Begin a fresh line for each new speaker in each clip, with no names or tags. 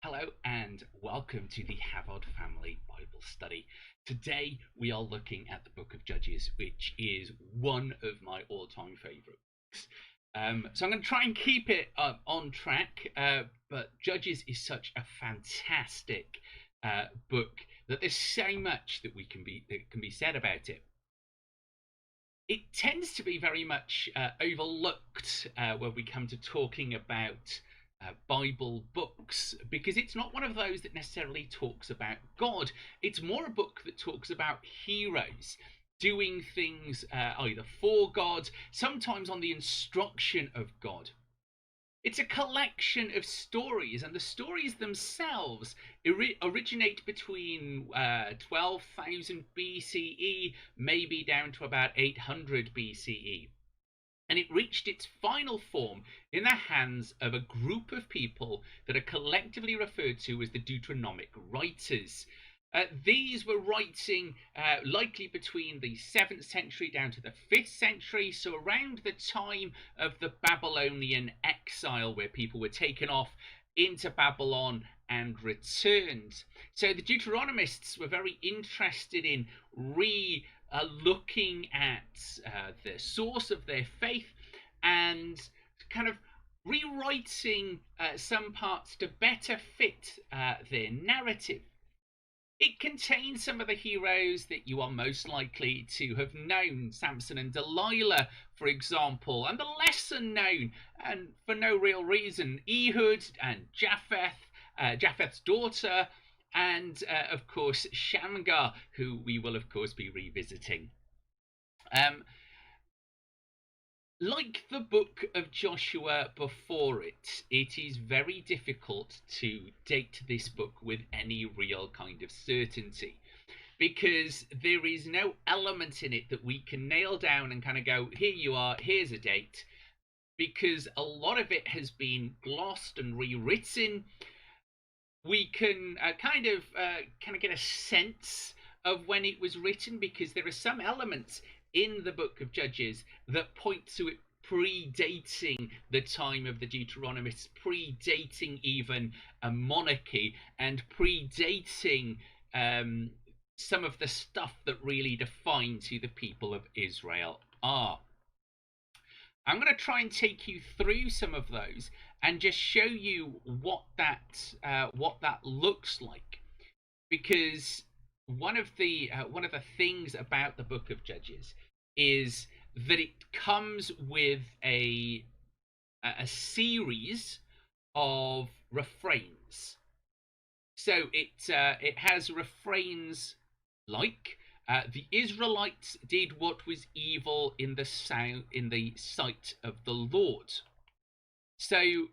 Hello and welcome to the Havard Family Bible Study. Today we are looking at the book of Judges, which is one of my all-time favourite books. So I'm going to try and keep it on track, but Judges is such a fantastic book that there's so much that can be said about it. It tends to be very much overlooked when we come to talking about Bible books because it's not one of those that necessarily talks about God. It's more a book that talks about heroes doing things either for God, sometimes on the instruction of God. It's a collection of stories, and the stories themselves originate between 12,000 BCE, maybe down to about 800 BCE. And it reached its final form in the hands of a group of people that are collectively referred to as the Deuteronomic writers. These were writing likely between the 7th century down to the 5th century, so around the time of the Babylonian exile, where people were taken off into Babylon and returned. So the Deuteronomists were very interested in looking at the source of their faith and kind of rewriting some parts to better fit their narrative. It contains some of the heroes that you are most likely to have known, Samson and Delilah, for example, and the lesser known, and for no real reason, Ehud and Japheth, Japheth's daughter, and of course Shamgar, who we will of course be revisiting. Like the book of Joshua before it, it is very difficult to date this book with any real kind of certainty because there is no element in it that we can nail down and kind of go, here you are, here's a date, because a lot of it has been glossed and rewritten. We can kind of get a sense of when it was written because there are some elements in the book of Judges that point to it predating the time of the Deuteronomists, predating even a monarchy, and predating some of the stuff that really defines who the people of Israel are. I'm going to try and take you through some of those and just show you what that looks like, because one of the things about the Book of Judges is that it comes with a series of refrains. So it has refrains like the Israelites did what was evil in the sight of the Lord. So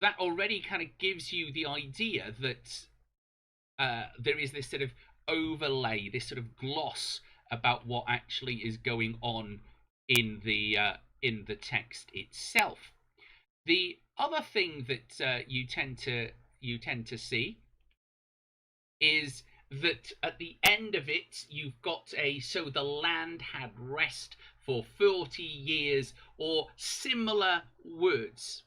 that already kind of gives you the idea that there is this sort of overlay, this sort of gloss about what actually is going on in the text itself. The other thing that you tend to see is that at the end of it you've got so the land had rest for 40 years or similar words.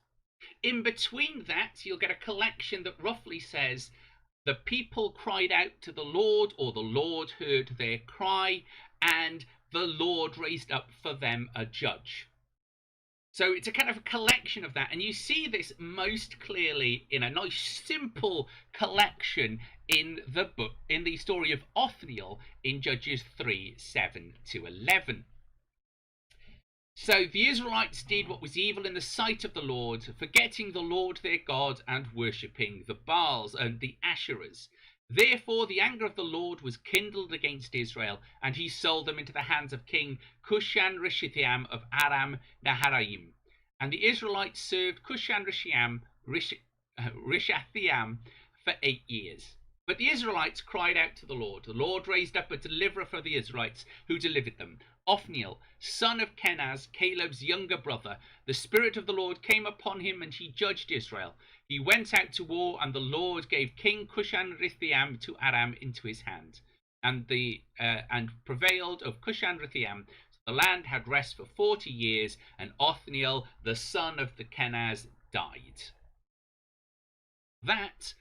In between that you'll get a collection that roughly says the people cried out to the Lord, or the Lord heard their cry, and the Lord raised up for them a judge. So it's a kind of a collection of that, and you see this most clearly in a nice simple collection in the book, in the story of Othniel in Judges 3:7-11. So the Israelites did what was evil in the sight of the Lord, forgetting the Lord their God and worshipping the Baals and the Asherahs. Therefore the anger of the Lord was kindled against Israel, and he sold them into the hands of King Cushan-Rishathaim of Aram Naharaim. And the Israelites served Cushan-Rishathaim for 8 years. But the Israelites cried out to the Lord. The Lord raised up a deliverer for the Israelites, who delivered them. Othniel, son of Kenaz, Caleb's younger brother. The Spirit of the Lord came upon him, and he judged Israel. He went out to war, and the Lord gave King Cushan-Rishathaim to Aram into his hand, and prevailed of Cushan-Rishathaim. So the land had rest for 40 years, and Othniel, the son of the Kenaz, died. That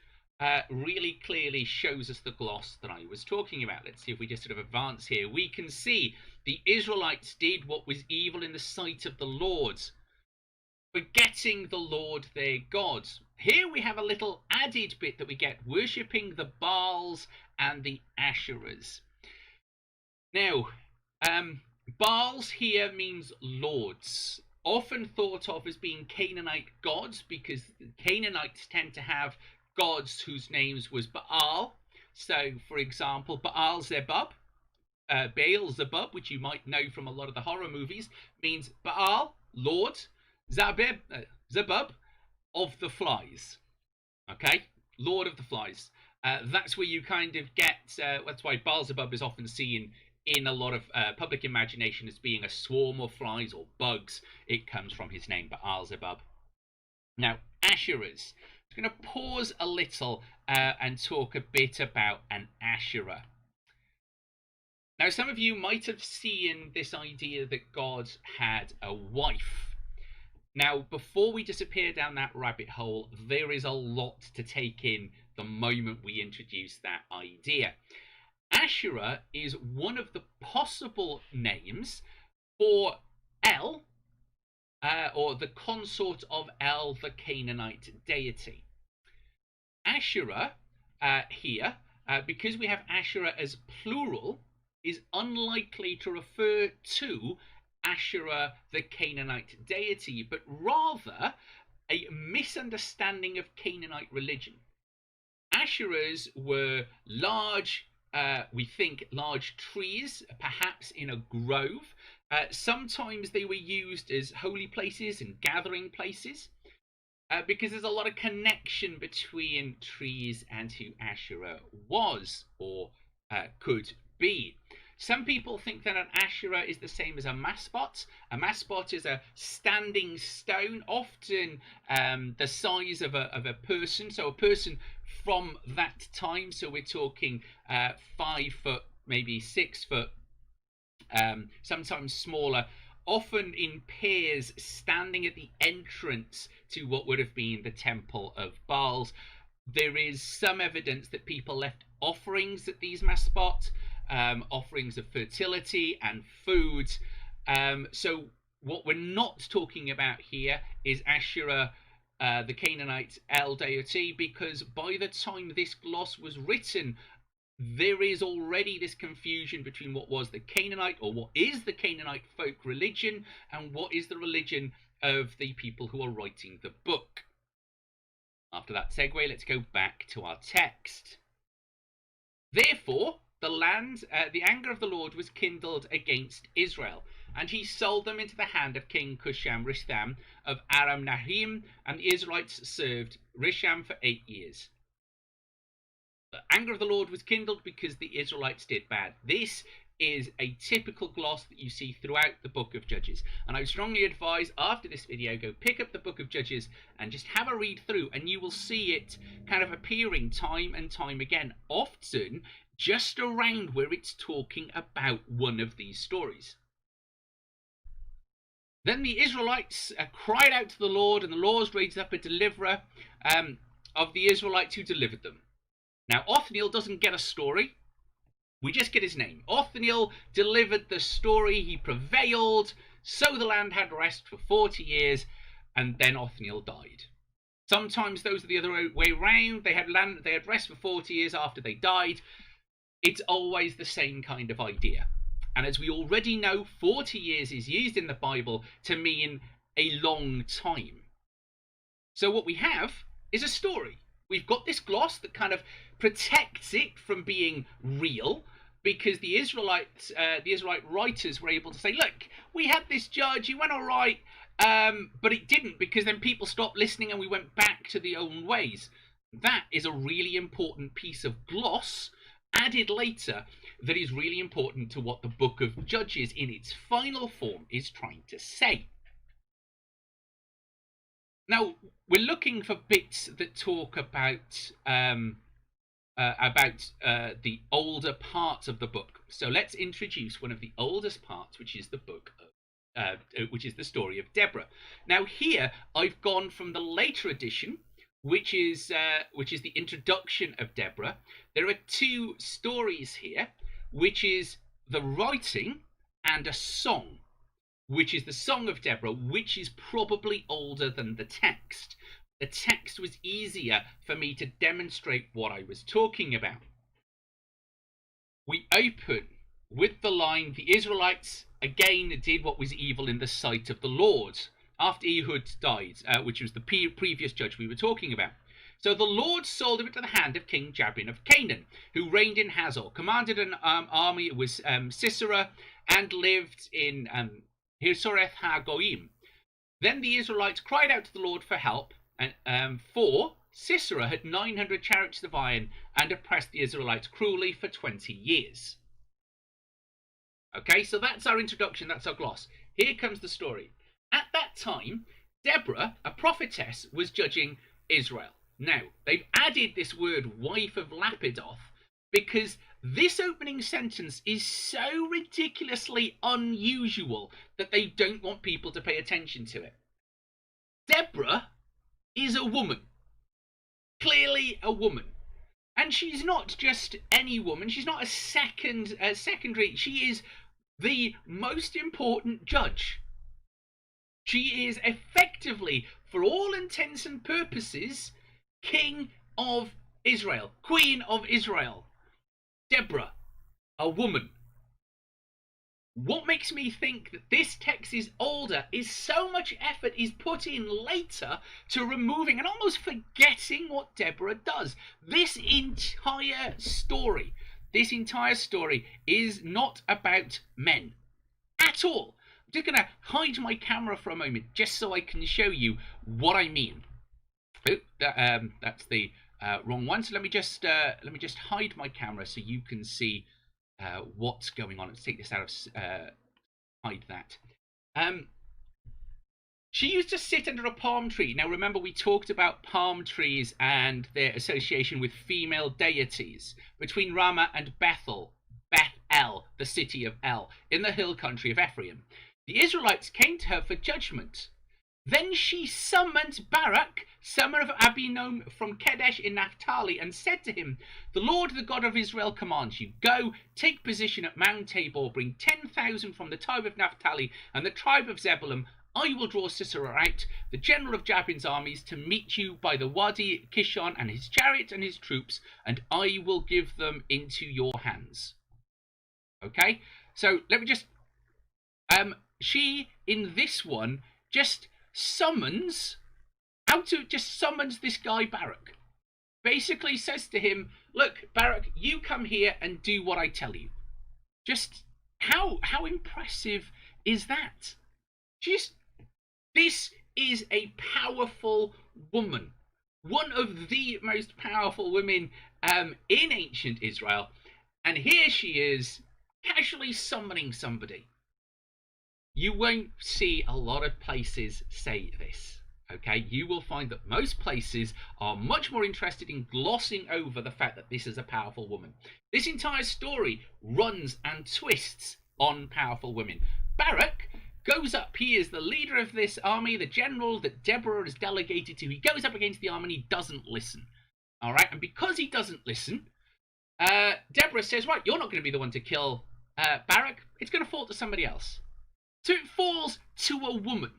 really clearly shows us the gloss that I was talking about. Let's see if we just sort of advance here. We can see the Israelites did what was evil in the sight of the Lord, forgetting the Lord their God. Here we have a little added bit that we get, worshipping the Baals and the Asherahs. Now, Baals here means lords, often thought of as being Canaanite gods, because the Canaanites tend to have gods whose names was Baal. So, for example, Baal Zebub, Baal-zebub, which you might know from a lot of the horror movies, means Baal, Lord, Zebub, of the flies. Okay, Lord of the Flies. That's where you kind of get. That's why Baal-zebub is often seen in a lot of public imagination as being a swarm of flies or bugs. It comes from his name, Baal-zebub. Now, Asherahs. I'm going to pause a little and talk a bit about an Asherah. Now, some of you might have seen this idea that God had a wife. Now, before we disappear down that rabbit hole, there is a lot to take in the moment we introduce that idea. Asherah is one of the possible names for El, or the consort of El, the Canaanite deity. Asherah here, because we have Asherah as plural, is unlikely to refer to Asherah, the Canaanite deity, but rather a misunderstanding of Canaanite religion. Asherahs were large, we think, large trees, perhaps in a grove. Sometimes they were used as holy places and gathering places, because there's a lot of connection between trees and who Asherah was or could be. Some people think that an Asherah is the same as a maspot. A maspot is a standing stone, often the size of a person. So a person from that time, so we're talking 5 foot, maybe 6 foot, sometimes smaller, often in pairs, standing at the entrance to what would have been the Temple of Baals. There is some evidence that people left offerings at these maspot, offerings of fertility and food. So what we're not talking about here is Asherah, the Canaanite El deity, because by the time this gloss was written, there is already this confusion between what was the Canaanite, or what is the Canaanite folk religion, and what is the religion of the people who are writing the book. After that segue, let's go back to our text. Therefore, the anger of the Lord was kindled against Israel, and he sold them into the hand of King Cusham-Risham of Aram Naharaim, and the Israelites served Risham for 8 years. The anger of the Lord was kindled because the Israelites did bad. This is a typical gloss that you see throughout the book of Judges, and I strongly advise after this video, go pick up the book of Judges and just have a read through, and you will see it kind of appearing time and time again, often just around where it's talking about one of these stories. Then the Israelites cried out to the Lord, and the Lord raised up a deliverer of the Israelites who delivered them. Now, Othniel doesn't get a story. We just get his name. Othniel delivered the story. He prevailed. So the land had rest for 40 years, and then Othniel died. Sometimes those are the other way around. They had rest for 40 years after they died. It's always the same kind of idea. And as we already know, 40 years is used in the Bible to mean a long time. So what we have is a story. We've got this gloss that kind of protects it from being real, because the Israelite writers were able to say, look, we had this judge, he went all right, but it didn't, because then people stopped listening and we went back to the old ways. That is a really important piece of gloss added later that is really important to what the book of Judges in its final form is trying to say. Now, we're looking for bits that talk about the older parts of the book. So let's introduce one of the oldest parts, which is the book of, which is the story of Deborah. Now here, I've gone from the later edition, which is the introduction of Deborah. There are two stories here, which is the writing and a song, which is the Song of Deborah, which is probably older than the text. The text was easier for me to demonstrate what I was talking about. We open with the line, the Israelites again did what was evil in the sight of the Lord, after Ehud died, which was the previous judge we were talking about. So the Lord sold him into the hand of King Jabin of Canaan, who reigned in Hazor, commanded an army, it was Sisera, and lived in Hisoreth HaGoyim. Then the Israelites cried out to the Lord for help, and for Sisera had 900 chariots of iron and oppressed the Israelites cruelly for 20 years. Okay, so that's our introduction, that's our gloss. Here comes the story. At that time, Deborah, a prophetess, was judging Israel. Now, they've added this word wife of Lapidoth because this opening sentence is so ridiculously unusual that they don't want people to pay attention to it. Deborah is a woman. Clearly a woman. And she's not just any woman. She's not a secondary. She is the most important judge. She is effectively, for all intents and purposes, King of Israel, Queen of Israel. Deborah, a woman. What makes me think that this text is older is so much effort is put in later to removing and almost forgetting what Deborah does. This entire story is not about men at all. I'm just going to hide my camera for a moment just so I can show you what I mean. Oh, that's the wrong one. So let me just hide my camera so you can see what's going on. Let's take this out of hide that. She used to sit under a palm tree. Now remember, we talked about palm trees and their association with female deities between Ramah and Bethel, the city of El, in the hill country of Ephraim. The Israelites came to her for judgment. Then she summoned Barak, son of Abinoam, from Kadesh in Naphtali, and said to him, "The Lord, the God of Israel, commands you, go, take position at Mount Tabor, bring 10,000 from the tribe of Naphtali and the tribe of Zebulun. I will draw Sisera out, the general of Jabin's armies, to meet you by the Wadi Kishon and his chariots and his troops, and I will give them into your hands." Okay, so let me just... she, in this one, just summons this guy Barak. Basically says to him, look, Barak, you come here and do what I tell you. Just how impressive is that? This is a powerful woman. One of the most powerful women in ancient Israel. And here she is casually summoning somebody. You won't see a lot of places say this, okay? You will find that most places are much more interested in glossing over the fact that this is a powerful woman. This entire story runs and twists on powerful women. Barak goes up, he is the leader of this army, the general that Deborah is delegated to. He goes up against the army and he doesn't listen, all right? And because he doesn't listen, Deborah says, right, you're not going to be the one to kill Barak. It's going to fall to somebody else. So it falls to a woman.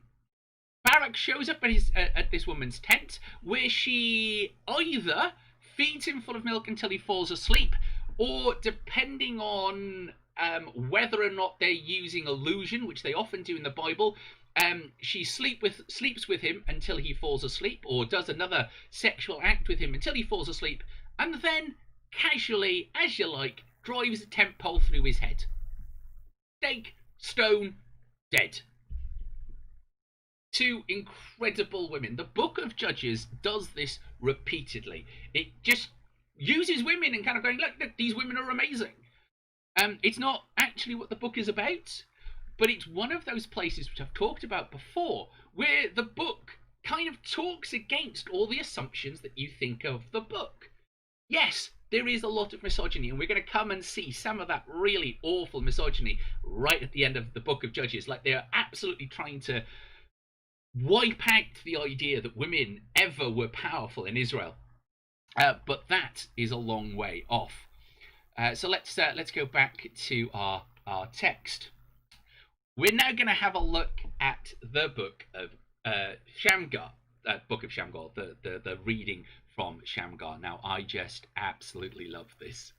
Barak shows up at this woman's tent, where she either feeds him full of milk until he falls asleep, or depending on whether or not they're using illusion, which they often do in the Bible, she sleeps with him until he falls asleep, or does another sexual act with him until he falls asleep, and then casually, as you like, drives a tent pole through his head. Stake, stone, dead. Two incredible women. The Book of Judges does this repeatedly. It just uses women and kind of going, look, these women are amazing. It's not actually what the book is about, but it's one of those places which I've talked about before, where the book kind of talks against all the assumptions that you think of the book. Yes, there is a lot of misogyny, and we're going to come and see some of that really awful misogyny right at the end of the Book of Judges. Like, they are absolutely trying to wipe out the idea that women ever were powerful in Israel. But that is a long way off. So let's go back to our text. We're now going to have a look at the book of Shamgar, book of Shamgar, the reading from Shamgar. Now, I just absolutely love this,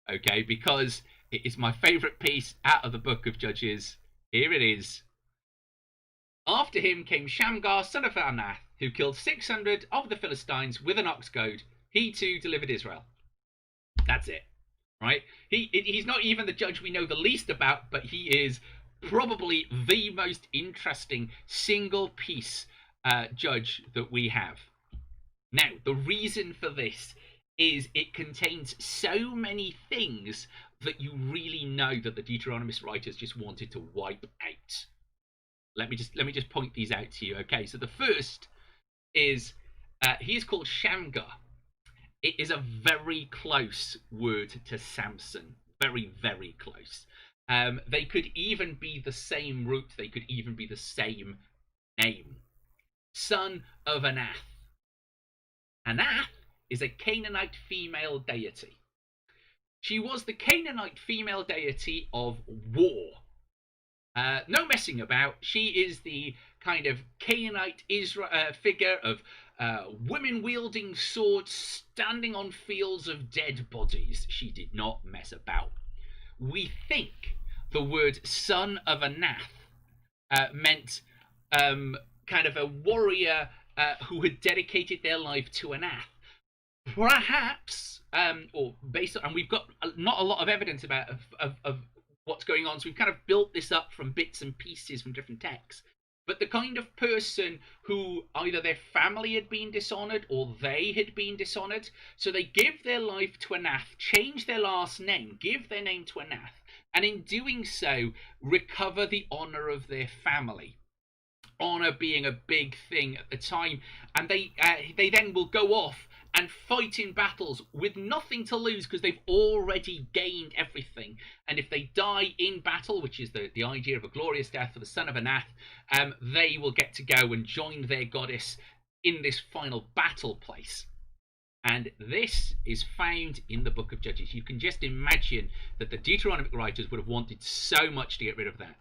okay, because it is my favourite piece out of the book of Judges. Here it is. After him came Shamgar, son of Anath, who killed 600 of the Philistines with an ox goad. He too delivered Israel. That's it, right? He's not even the judge we know the least about, but he is probably the most interesting single piece judge that we have. Now, the reason for this is it contains so many things that you really know that the Deuteronomist writers just wanted to wipe out. Let me just point these out to you. Okay, so the first is he is called Shamgar. It is a very close word to Samson. Very, very close. They could even be the same root. They could even be the same name. Son of Anath. Anath is a Canaanite female deity. She was the Canaanite female deity of war. No messing about. She is the kind of Canaanite figure of women wielding swords, standing on fields of dead bodies. She did not mess about. We think the word son of Anath meant kind of a warrior who had dedicated their life to Anath. Perhaps, or based on, and we've got not a lot of evidence about of what's going on, so we've kind of built this up from bits and pieces from different texts. But the kind of person who either their family had been dishonoured or they had been dishonoured, so they give their life to Anath, change their last name, give their name to Anath, and in doing so, recover the honour of their family. Honour being a big thing at the time, and they then will go off and fight in battles with nothing to lose because they've already gained everything. And if they die in battle, which is the idea of a glorious death for the son of Anath, they will get to go and join their goddess in this final battle place. And this is found in the book of Judges. You can just imagine that the Deuteronomic writers would have wanted so much to get rid of that.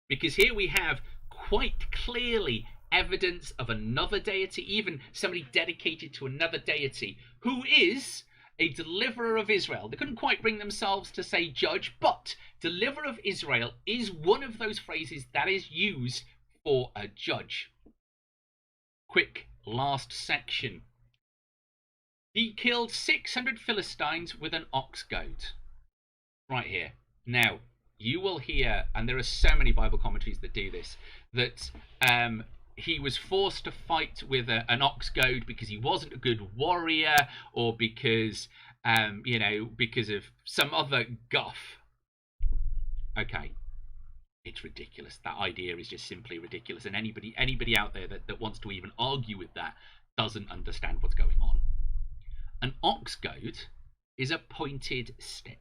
Because here we have quite clearly evidence of another deity, even somebody dedicated to another deity, who is a deliverer of Israel. They couldn't quite bring themselves to say judge, but deliverer of Israel is one of those phrases that is used for a judge. Quick last section. He killed 600 Philistines with an ox goad. Right here. Now, you will hear, and there are so many Bible commentaries that do this, that he was forced to fight with an ox goad because he wasn't a good warrior, or because because of some other guff. Okay, it's ridiculous. That idea is just simply ridiculous, and anybody out there that wants to even argue with that doesn't understand what's going on. An ox goad is a pointed stick.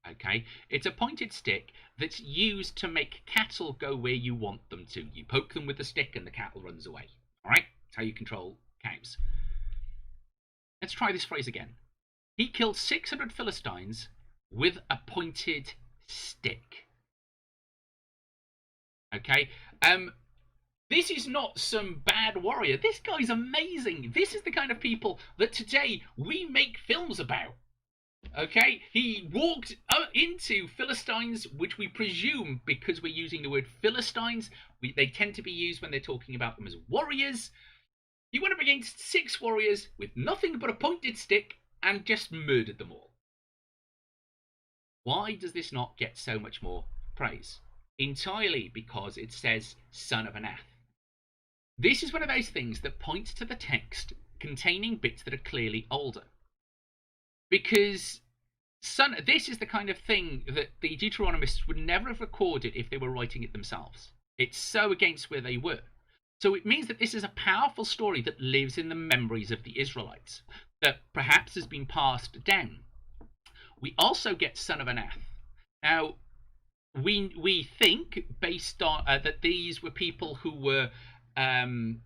Okay, it's a pointed stick that's used to make cattle go where you want them to. You poke them with the stick and the cattle runs away. All right, that's how you control cows. Let's try this phrase again. He killed 600 Philistines with a pointed stick. Okay, this is not some bad warrior. This guy's amazing. This is the kind of people that today we make films about. Okay, he walked into Philistines, which we presume, because we're using the word Philistines, they tend to be used when they're talking about them as warriors. He went up against 6 warriors with nothing but a pointed stick and just murdered them all. Why does this not get so much more praise? Entirely because it says son of Anath. This is one of those things that points to the text containing bits that are clearly older. Because this is the kind of thing that the Deuteronomists would never have recorded if they were writing it themselves. It's so against where they were. So it means that this is a powerful story that lives in the memories of the Israelites, that perhaps has been passed down. We also get son of Anath. Now, we think, based on that these were people who were around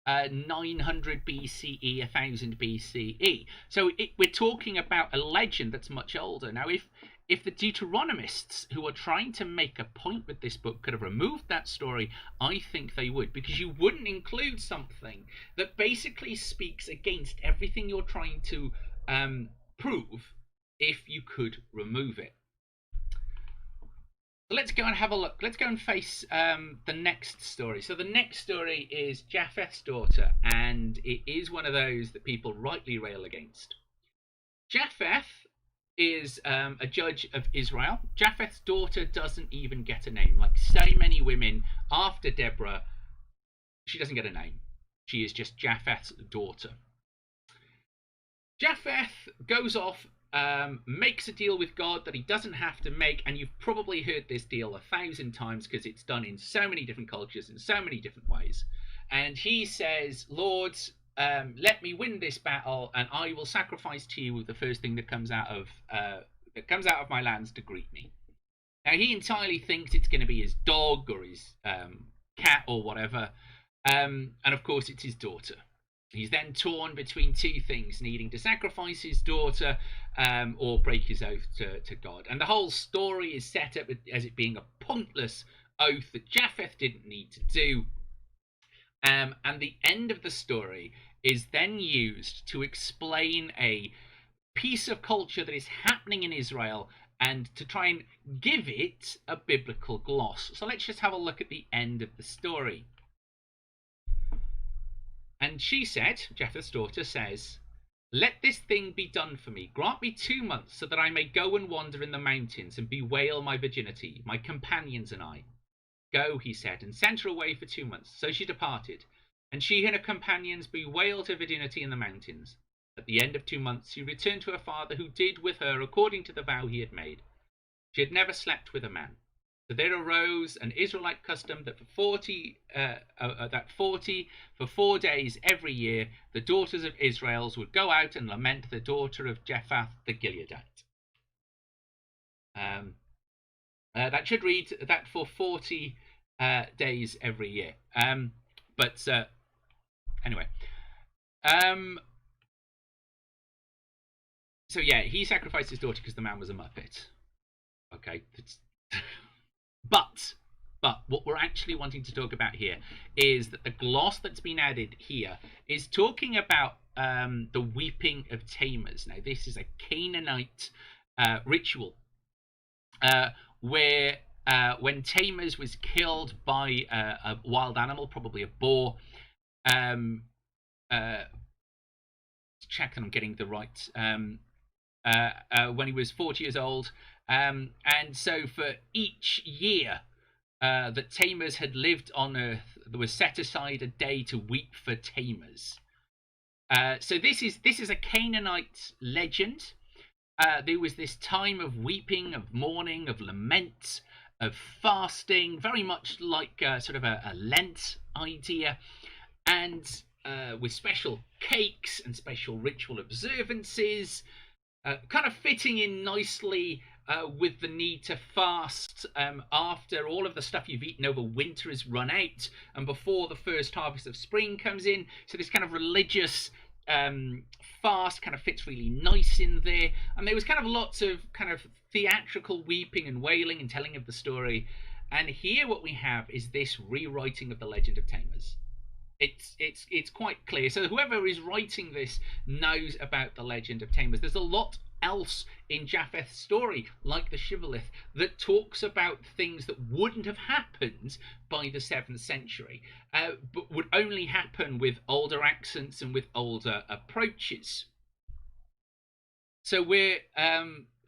900 BCE, 1000 BCE. So we're talking about a legend that's much older. Now, if the Deuteronomists, who are trying to make a point with this book, could have removed that story, I think they would, because you wouldn't include something that basically speaks against everything you're trying to prove if you could remove it. So let's go and have a look. Let's go and face the next story. So the next story is Japheth's daughter, and it is one of those that people rightly rail against. Japheth is a judge of Israel. Japheth's daughter doesn't even get a name. Like so many women after Deborah, she doesn't get a name. She is just Japheth's daughter. Japheth goes off, makes a deal with God that he doesn't have to make, and you've probably heard this deal 1,000 times because it's done in so many different cultures in so many different ways. And he says, Lord, let me win this battle, and I will sacrifice to you the first thing that comes out of my lands to greet me. Now he entirely thinks it's going to be his dog or his cat or whatever, and of course it's his daughter. He's then torn between two things, needing to sacrifice his daughter or break his oath to God. And the whole story is set up as it being a pointless oath that Japheth didn't need to do. And the end of the story is then used to explain a piece of culture that is happening in Israel and to try and give it a biblical gloss. So let's just have a look at the end of the story. And she said, Japheth's daughter says, let this thing be done for me. Grant me 2 months so that I may go and wander in the mountains and bewail my virginity, my companions and I. Go, he said, and sent her away for 2 months. So she departed, and she and her companions bewailed her virginity in the mountains. At the end of 2 months, she returned to her father, who did with her according to the vow he had made. She had never slept with a man. So there arose an Israelite custom that for 4 days every year, the daughters of Israel would go out and lament the daughter of Jephthah the Gileadite. That should read that for 40 days every year. Anyway. So yeah, he sacrificed his daughter because the man was a muppet. Okay. But what we're actually wanting to talk about here is that the gloss that's been added here is talking about the weeping of Tammuz. Now, this is a Canaanite ritual where when Tammuz was killed by a wild animal, probably a boar, check that I'm getting the right, when he was 40 years old. And so for each year that Tammuz had lived on earth, there was set aside a day to weep for Tammuz. So this is a Canaanite legend. There was this time of weeping, of mourning, of lament, of fasting, very much like sort of a Lent idea, and with special cakes and special ritual observances, kind of fitting in nicely with the need to fast after all of the stuff you've eaten over winter is run out and before the first harvest of spring comes in. So this kind of religious fast kind of fits really nice in there. And there was kind of lots of kind of theatrical weeping and wailing and telling of the story. And here what we have is this rewriting of the legend of Tammuz. It's quite clear. So whoever is writing this knows about the legend of Tammuz. There's a lot else in Japheth's story, like the Shibboleth, that talks about things that wouldn't have happened by the 7th century, but would only happen with older accents and with older approaches. So we're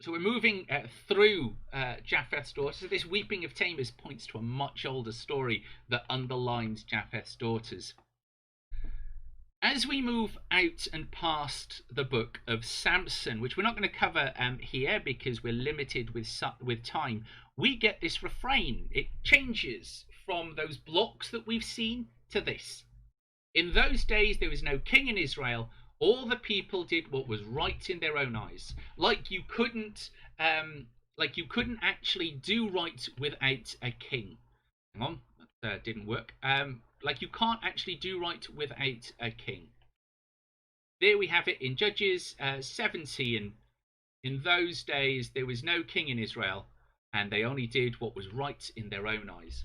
moving through Japheth's daughter. So this weeping of Tammuz points to a much older story that underlines Japheth's daughters. As we move out and past the book of Samson, which we're not going to cover here because we're limited with time, we get this refrain. It changes from those blocks that we've seen to this. In those days, there was no king in Israel. All the people did what was right in their own eyes. Like you couldn't actually do right without a king. Hang on, didn't work. Like, you can't actually do right without a king. There we have it in Judges 17. In those days, there was no king in Israel, and they only did what was right in their own eyes.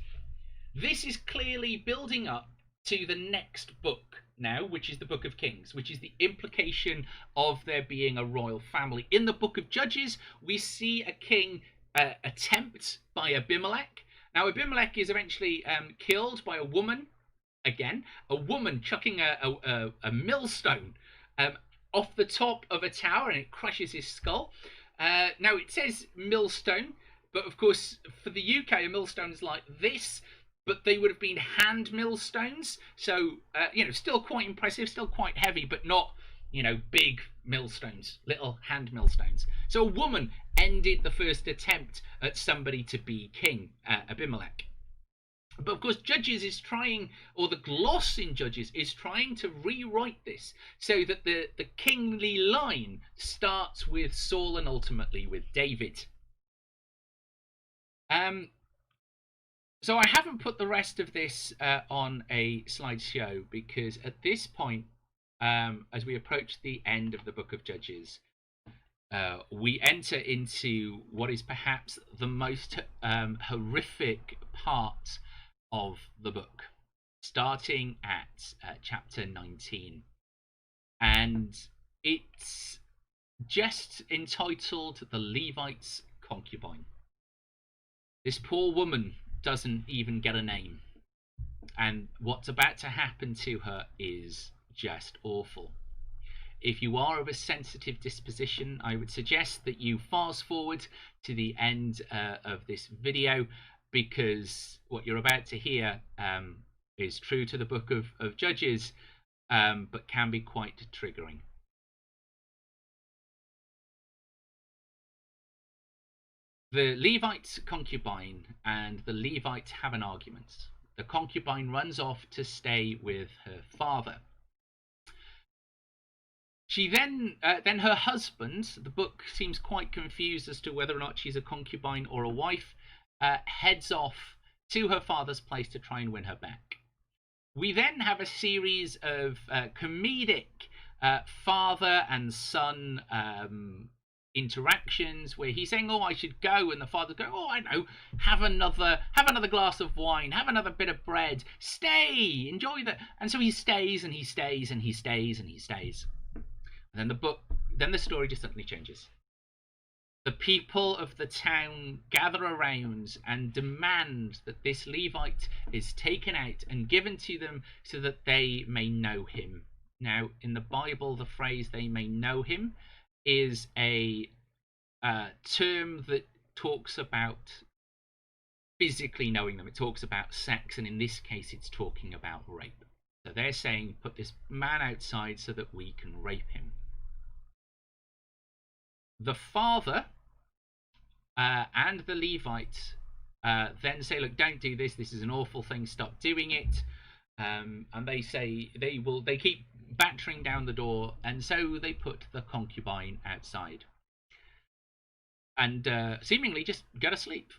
This is clearly building up to the next book now, which is the Book of Kings, which is the implication of there being a royal family. In the Book of Judges, we see a king attempt by Abimelech. Now, Abimelech is eventually killed by a woman, again, a woman chucking a millstone off the top of a tower, and it crushes his skull. Now, it says millstone, but of course, for the UK, a millstone is like this, but they would have been hand millstones. So, still quite impressive, still quite heavy, but not, big millstones, little hand millstones. So a woman ended the first attempt at somebody to be king, Abimelech. But of course, Judges is trying, or the gloss in Judges is trying to rewrite this so that the kingly line starts with Saul and ultimately with David. So I haven't put the rest of this on a slideshow because at this point, as we approach the end of the Book of Judges, we enter into what is perhaps the most horrific part of the book, starting at chapter 19. And it's just entitled The Levite's Concubine. This poor woman doesn't even get a name, and what's about to happen to her is just awful. If you are of a sensitive disposition, I would suggest that you fast forward to the end of this video, because what you're about to hear is true to the book of Judges, but can be quite triggering. The Levite's concubine and the Levite have an argument. The concubine runs off to stay with her father. She then her husband, the book seems quite confused as to whether or not she's a concubine or a wife, heads off to her father's place to try and win her back. We then have a series of comedic father and son interactions where he's saying, "Oh, I should go," and the father's going, "Oh, I know, have another glass of wine, have another bit of bread, stay, enjoy that." And so he stays and he stays and he stays and he stays. And then the story just suddenly changes. The people of the town gather around and demand that this Levite is taken out and given to them so that they may know him. Now, in the Bible, the phrase "they may know him" is a term that talks about physically knowing them. It talks about sex, and in this case, it's talking about rape. So they're saying, put this man outside so that we can rape him. The father and the Levite then say, "Look, don't do this. This is an awful thing. Stop doing it." And they say they keep battering down the door, and so they put the concubine outside and seemingly just go to sleep.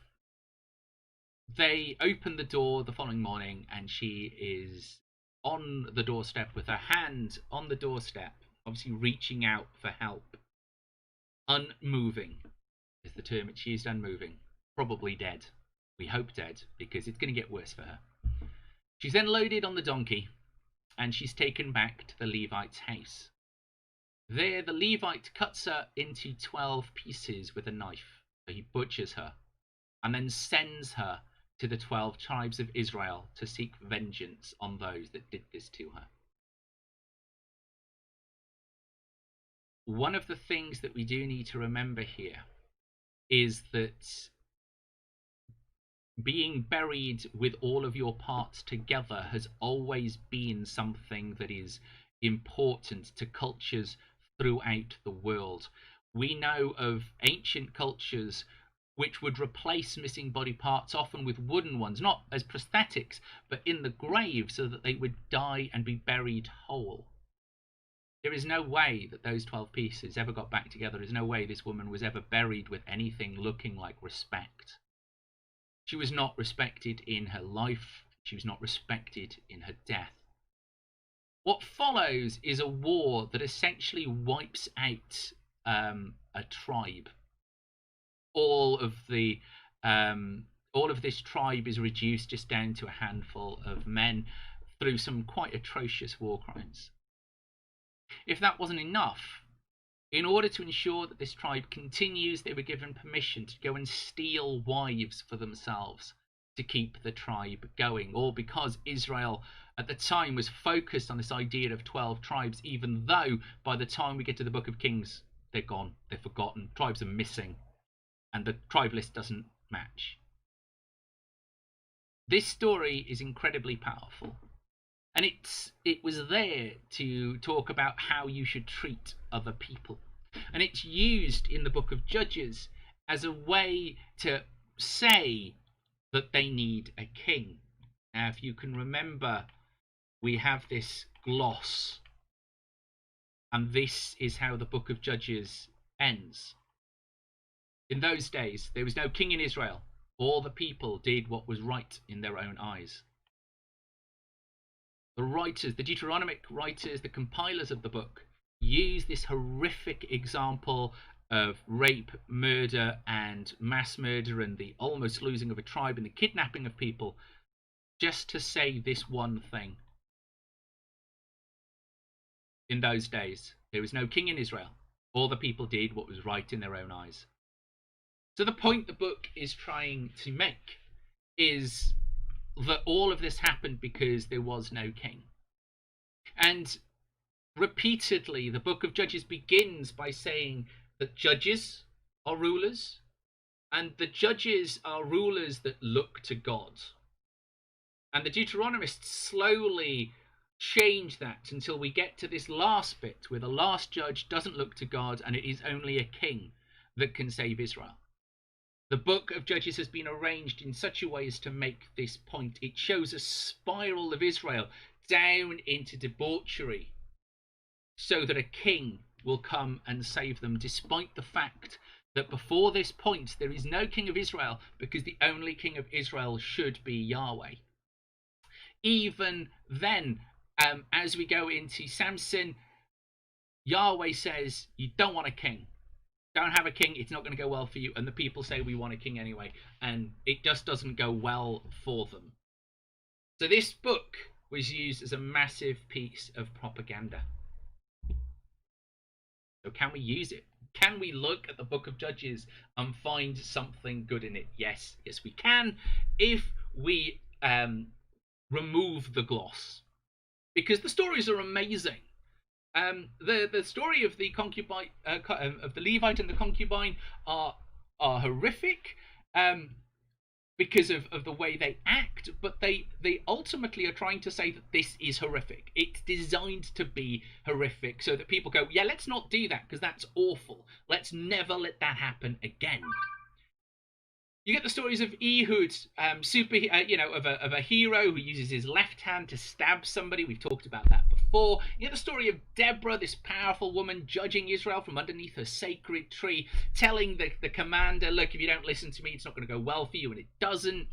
They open the door the following morning, and she is on the doorstep with her hand on the doorstep, obviously reaching out for help. Unmoving is the term it's used, unmoving. Probably dead. We hope dead, because it's going to get worse for her. She's then loaded on the donkey, and she's taken back to the Levite's house. There, the Levite cuts her into 12 pieces with a knife. So he butchers her, and then sends her to the 12 tribes of Israel to seek vengeance on those that did this to her. One of the things that we do need to remember here is that being buried with all of your parts together has always been something that is important to cultures throughout the world. We know of ancient cultures which would replace missing body parts, often with wooden ones, not as prosthetics, but in the grave, so that they would die and be buried whole. There is no way that those 12 pieces ever got back together. There's no way this woman was ever buried with anything looking like respect. She was not respected in her life, She was not respected in her death. What follows is a war that essentially wipes out a tribe. All of this tribe is reduced just down to a handful of men through some quite atrocious war crimes. If that wasn't enough, in order to ensure that this tribe continues, they were given permission to go and steal wives for themselves to keep the tribe going. All because Israel at the time was focused on this idea of 12 tribes, even though by the time we get to the Book of Kings, they're gone, they're forgotten, tribes are missing, and the tribe list doesn't match. This story is incredibly powerful, and it was there to talk about how you should treat other people. And it's used in the Book of Judges as a way to say that they need a king. Now, if you can remember, we have this gloss, and this is how the Book of Judges ends. In those days, there was no king in Israel. All the people did what was right in their own eyes. The writers, the Deuteronomic writers, the compilers of the book, use this horrific example of rape, murder, and mass murder, and the almost losing of a tribe and the kidnapping of people, just to say this one thing. In those days, there was no king in Israel. All the people did what was right in their own eyes. So the point the book is trying to make is that all of this happened because there was no king. And repeatedly, the Book of Judges begins by saying that judges are rulers, and the judges are rulers that look to God. And the Deuteronomists slowly change that until we get to this last bit where the last judge doesn't look to God, and it is only a king that can save Israel. The Book of Judges has been arranged in such a way as to make this point. It shows a spiral of Israel down into debauchery so that a king will come and save them, despite the fact that before this point there is no king of Israel, because the only king of Israel should be Yahweh. Even then, as we go into Samson, Yahweh says, you don't want a king. Don't have a king, it's not going to go well for you. And the people say, we want a king anyway. And it just doesn't go well for them. So this book was used as a massive piece of propaganda. So can we use it? Can we look at the Book of Judges and find something good in it? Yes, we can, if we remove the gloss. Because the stories are amazing. The story of the concubine, of the Levite and the concubine, are horrific because of the way they act, but they ultimately are trying to say that this is horrific. It's designed to be horrific so that people go, yeah, let's not do that because that's awful. Let's never let that happen again. You get the stories of Ehud, of a hero who uses his left hand to stab somebody. We've talked about that before. You get the story of Deborah, this powerful woman judging Israel from underneath her sacred tree, telling the commander, look, if you don't listen to me, it's not going to go well for you, and it doesn't.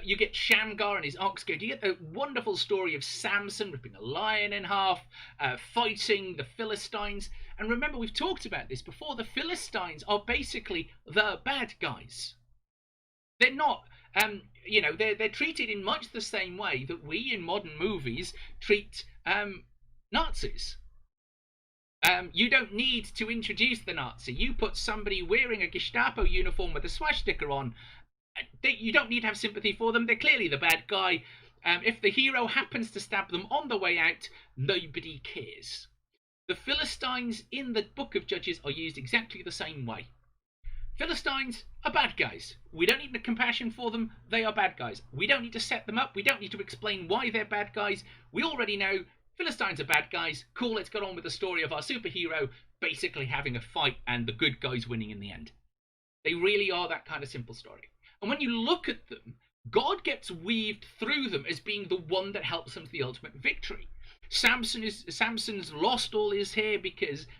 You get Shamgar and his ox goad. You get the wonderful story of Samson ripping a lion in half, fighting the Philistines. And remember, we've talked about this before. The Philistines are basically the bad guys. They're not, they're treated in much the same way that we in modern movies treat Nazis. You don't need to introduce the Nazi. You put somebody wearing a Gestapo uniform with a swastika on, you don't need to have sympathy for them. They're clearly the bad guy. If the hero happens to stab them on the way out, nobody cares. The Philistines in the Book of Judges are used exactly the same way. Philistines are bad guys. We don't need compassion for them. They are bad guys. We don't need to set them up. We don't need to explain why they're bad guys. We already know Philistines are bad guys. Cool, let's get on with the story of our superhero basically having a fight and the good guys winning in the end. They really are that kind of simple story. And when you look at them, God gets weaved through them as being the one that helps them to the ultimate victory. Samson's lost all his hair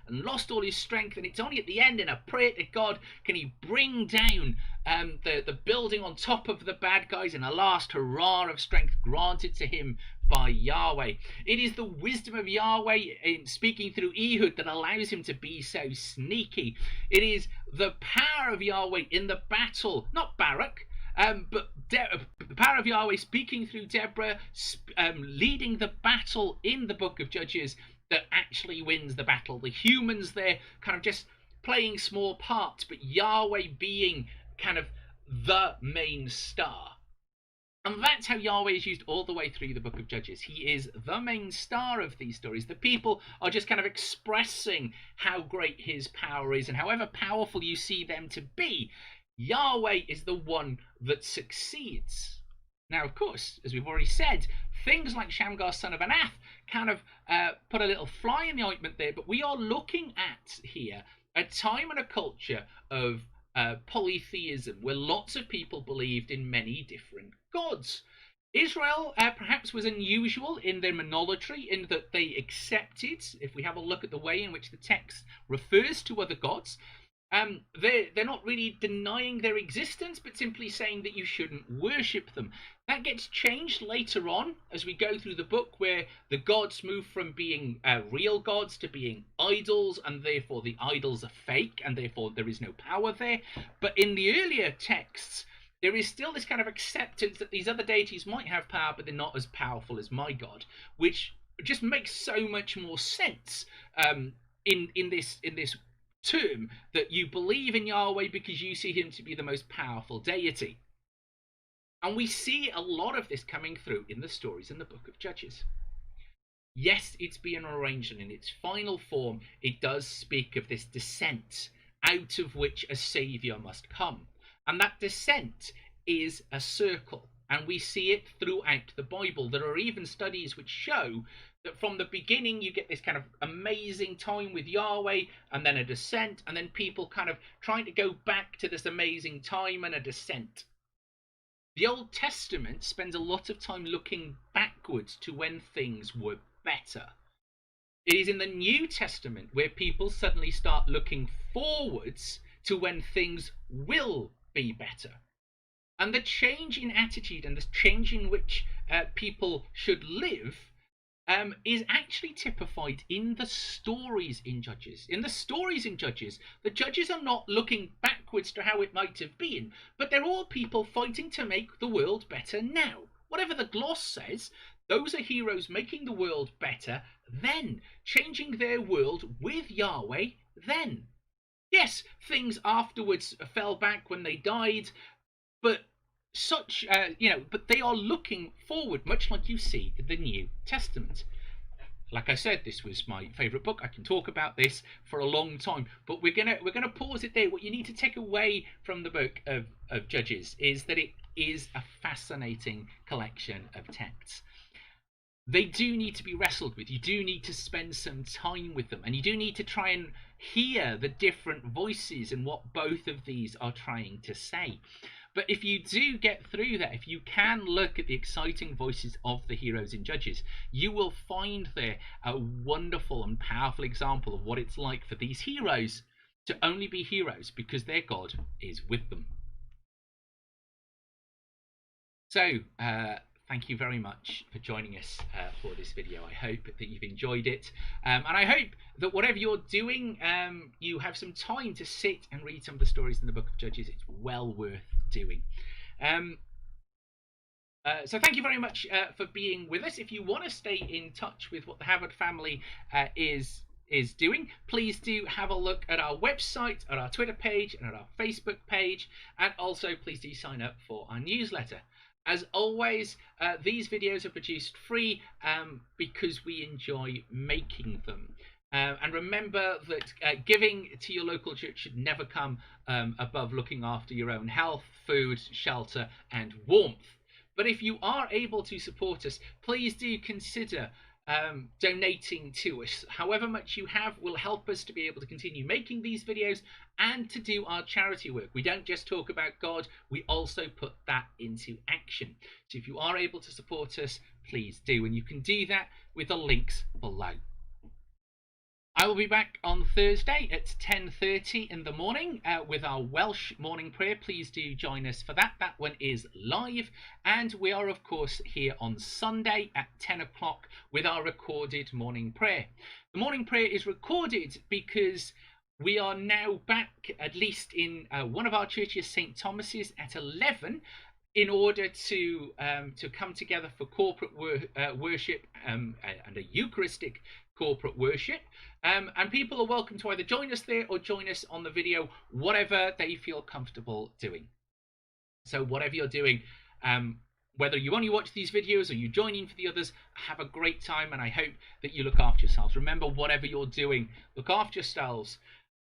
and lost all his strength, and it's only at the end in a prayer to God can he bring down the building on top of the bad guys in a last hurrah of strength granted to him by Yahweh. It is the wisdom of Yahweh in speaking through Ehud that allows him to be so sneaky. It is the power of Yahweh in the battle, not Barak, but the power of Yahweh speaking through Deborah, leading the battle in the book of Judges, that actually wins the battle. The humans there kind of just playing small parts, but Yahweh being kind of the main star. And that's how Yahweh is used all the way through the book of Judges. He is the main star of these stories. The people are just kind of expressing how great his power is, and however powerful you see them to be, Yahweh is the one that succeeds. Now, of course, as we've already said, things like Shamgar, son of Anath, kind of put a little fly in the ointment there, but we are looking at here a time and a culture of polytheism, where lots of people believed in many different gods. Israel perhaps was unusual in their monolatry, in that they accepted, if we have a look at the way in which the text refers to other gods, they're not really denying their existence, but simply saying that you shouldn't worship them. That gets changed later on as we go through the book, where the gods move from being real gods to being idols, and therefore the idols are fake, and therefore there is no power there. But in the earlier texts, there is still this kind of acceptance that these other deities might have power, but they're not as powerful as my God, which just makes so much more sense in this term, that you believe in Yahweh because you see him to be the most powerful deity. And we see a lot of this coming through in the stories in the book of Judges. Yes, it's being arranged, and in its final form, it does speak of this descent out of which a saviour must come. And that descent is a circle, and we see it throughout the Bible. There are even studies which show that from the beginning you get this kind of amazing time with Yahweh, and then a descent, and then people kind of trying to go back to this amazing time and a descent. The Old Testament spends a lot of time looking backwards to when things were better. It is in the New Testament where people suddenly start looking forwards to when things will be better. And the change in attitude and the change in which people should live is actually typified in the stories in Judges. In the stories in Judges, the judges are not looking backwards to how it might have been, but they're all people fighting to make the world better now. Whatever the gloss says, those are heroes making the world better then, changing their world with Yahweh then. Yes, things afterwards fell back when they died, but but they are looking forward, much like you see in the New Testament. Like I said, this was my favourite book. I can talk about this for a long time, but we're gonna pause it there. What you need to take away from the book of Judges is that it is a fascinating collection of texts. They do need to be wrestled with. You do need to spend some time with them, and you do need to try and hear the different voices and what both of these are trying to say. But if you do get through that, if you can look at the exciting voices of the heroes in Judges, you will find there a wonderful and powerful example of what it's like for these heroes to only be heroes because their God is with them. So, thank you very much for joining us for this video. I hope that you've enjoyed it, and I hope that whatever you're doing, you have some time to sit and read some of the stories in the book of Judges. It's well worth doing. So thank you very much for being with us. If you want to stay in touch with what the Havard family is doing, please do have a look at our website, at our Twitter page, and at our Facebook page, and also please do sign up for our newsletter. As always, these videos are produced free because we enjoy making them. And remember that giving to your local church should never come above looking after your own health, food, shelter, and warmth. But if you are able to support us, please do consider donating to us. However much you have will help us to be able to continue making these videos and to do our charity work. We don't just talk about God, we also put that into action. So if you are able to support us, please do, and you can do that with the links below. I will be back on Thursday at 10:30 in the morning with our Welsh morning prayer. Please do join us for that. That one is live. And we are, of course, here on Sunday at 10 o'clock with our recorded morning prayer. The morning prayer is recorded because we are now back, at least in one of our churches, St. Thomas's, at 11 in order to come together for corporate worship and a Eucharistic corporate worship. And people are welcome to either join us there or join us on the video, whatever they feel comfortable doing. So whatever you're doing, whether you only watch these videos or you join in for the others, have a great time, and I hope that you look after yourselves. Remember, whatever you're doing, look after yourselves.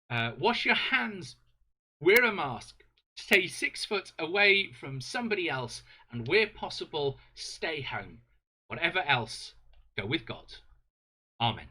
Wash your hands, wear a mask, stay 6 foot away from somebody else, and where possible, stay home. Whatever else, go with God. Amen.